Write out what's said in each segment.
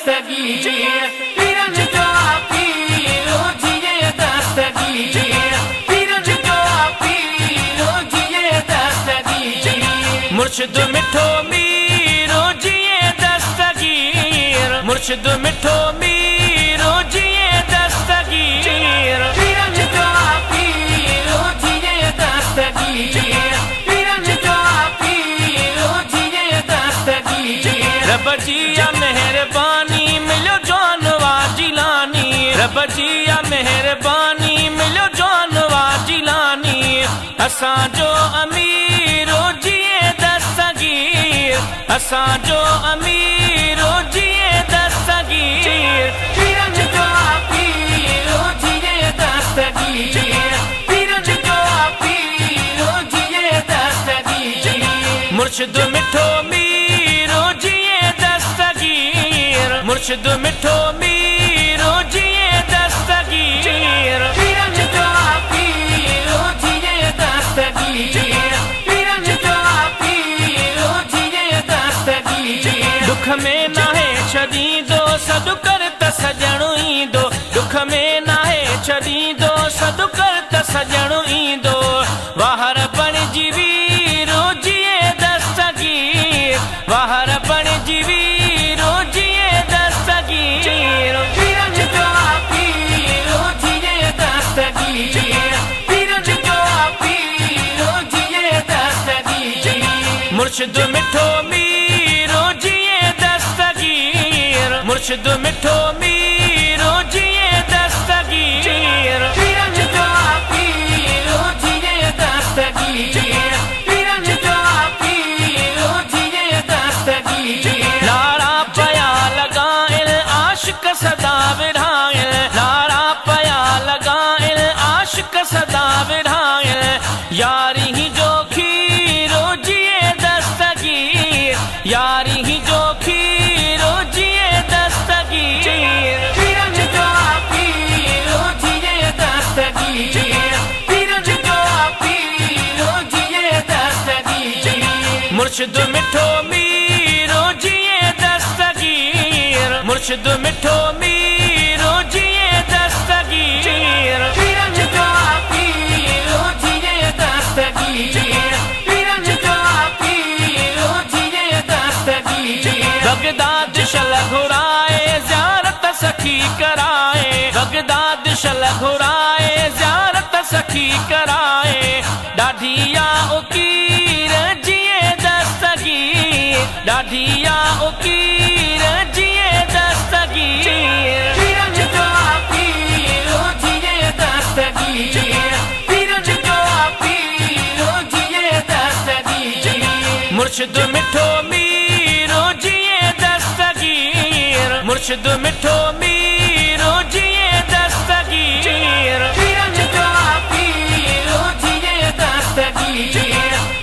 दस्तगीर पीरन जो पीरो जिए दस्तगीर पीरन जो पीरो जिए दस्तगीर मुर्शिद मिठो मीरो जिए दस्तगीर मुर्शिद मिठो मीरो जिए दस्तगीर पीरन जो पीरो जिए दस्तगीर पीरन जो पीरो जिए दस्तगीर रब जिया मेहरबानी मिलो जानवा जिलानी रब जिया मेहरबानी मिलो जानवा जिलानी असां जो अमीरो जिए दस्तगीर असां जो अमीरो जिए दस्तगीर पीरन जो पीरो जिए दस्तगीर पीरन जो पीरो जिए दस्तगीर मुर्शिद मिठो मीरो जिए दस्तगीर मुर्शिद मिठो मीरो जिए दस्तगीर पीरन जो पीरो जिए दस्तगीर पीरन जो पीरो जिए दस्तगीर दुख में नाहे छॾींदो सॾु कर त सॼणु ईंदो दुख में नाहे छॾींदो सॾु कर त सॼणु ईंदो वाहर बणिजी वीरो जिए दस्तगीर वाहर बणिजी वीरो जिए दस्तगीर पीरन जो पीरो जिए दस्तगीर पीरन जो पीरो जिए दस्तगीर मुर्शिद मिठो मीरो जिए दस्तगीर मुर्शिद मिठो मीरो जिए दस्तगीर पीरन जो पीरो जिए दस्तगीर पीरन जो पीरो जिए दस्तगीर नारा पया लगाइल आशिक सदा विढ़ाइल नारा पया लगाइल आशिक सदा विढ़ाइल यारी ही जो खीरो जिए दस्तगीर यारी ही जो खीरो जिए दस्तगीर पीरन जो पीरो जिए दस्तगीर पीरन जो पीरो जिए दस्तगीर मुर्शिद मिठो मीरो जिए दस्तगीर मुर्शिद मिठो मीरो जिए दस्तगीर पीरन जो पीरो जिए दस्तगीर पीरन जो पीरो जिए दस्तगीर बगदाद शल घुराए ज़ियारत सखी कराए बगदाद शल घुराए ज़ियारत सखी कराए ॾाढिया उकीर जिए दस्तगीर ॾाढिया उकीर जिए दस्तगीर पीरन जो पीरो जिए दस्तगीर पीरन जो पीरो जिए दस्तगीर मुर्शिद मिठो मीरो जिए दस्तगीर मुर्शिद मिठो मीरो जिए दस्तगीर पीरन जो पीरो जिए दस्तगीर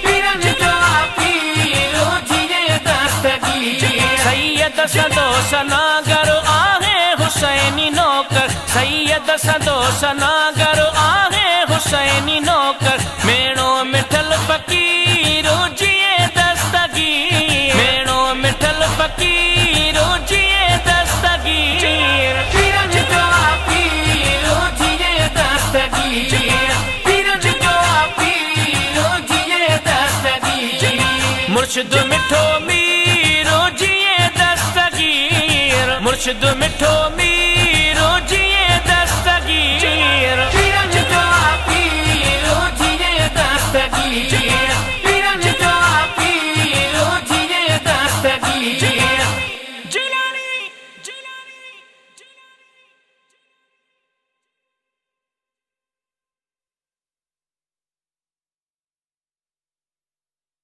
पीरन जो पीरो जिए दस्तगीर सैयद सदो सनागर आहे हुसैनी नौकर सैयद सदो सनागर आहे हुसैनी नौकर मेणो मिठल फ़कीरो जिए दस्तगीर मेणो मिठल फ़कीरो जिए दस्तगीर पीरन जो पीरो जिए दस्तगीर पीरन जो पीरो जिए दस्तगीर मुर्शिद मिठो मीरो जिए दस्तगीर मुर्शिद मिठो मीरो